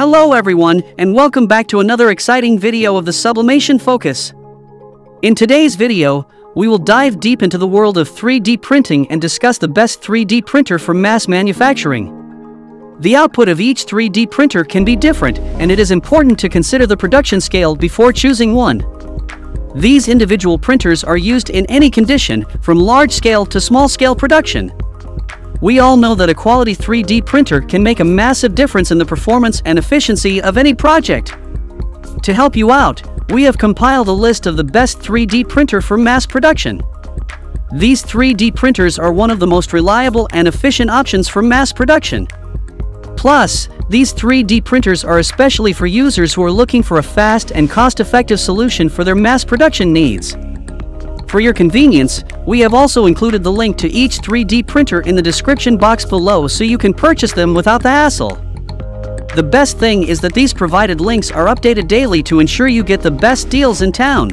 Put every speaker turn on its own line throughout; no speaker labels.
Hello everyone, and welcome back to another exciting video of the Sublimation Focus. In today's video, we will dive deep into the world of 3D printing and discuss the best 3D printer for mass manufacturing. The output of each 3D printer can be different, and it is important to consider the production scale before choosing one. These individual printers are used in any condition, from large-scale to small-scale production. We all know that a quality 3D printer can make a massive difference in the performance and efficiency of any project. To help you out, we have compiled a list of the best 3D printer for mass production. These 3D printers are one of the most reliable and efficient options for mass production. Plus, these 3D printers are especially for users who are looking for a fast and cost-effective solution for their mass production needs. For your convenience, we have also included the link to each 3D printer in the description box below so you can purchase them without the hassle. The best thing is that these provided links are updated daily to ensure you get the best deals in town.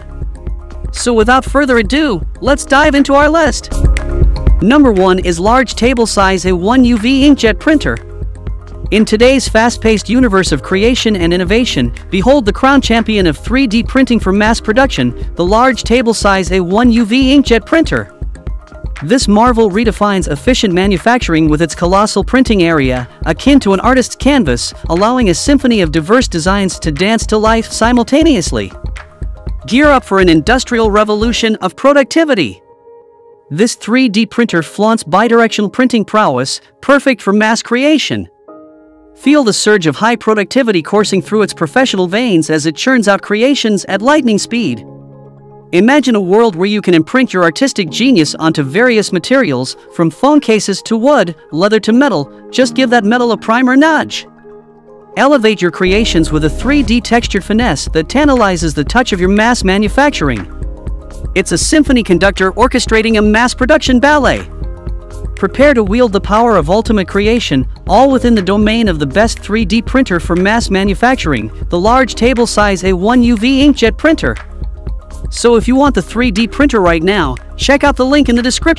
So without further ado, let's dive into our list. Number 1 is large table Size-A1 UV inkjet printer. In today's fast-paced universe of creation and innovation, behold the crown champion of 3D printing for mass production, the large table Size-A1 UV inkjet printer. This marvel redefines efficient manufacturing with its colossal printing area, akin to an artist's canvas, allowing a symphony of diverse designs to dance to life simultaneously. Gear up for an industrial revolution of productivity. This 3D printer flaunts bidirectional printing prowess, perfect for mass creation. Feel the surge of high productivity coursing through its professional veins as it churns out creations at lightning speed. Imagine a world where you can imprint your artistic genius onto various materials, from phone cases to wood, leather to metal. Just give that metal a primer nudge. Elevate your creations with a 3D textured finesse that tantalizes the touch of your mass manufacturing. It's a symphony conductor orchestrating a mass production ballet. Prepare to wield the power of ultimate creation, all within the domain of the best 3D printer for mass manufacturing, the large table Size-A1 UV inkjet printer. So if you want the 3D printer right now, check out the link in the description.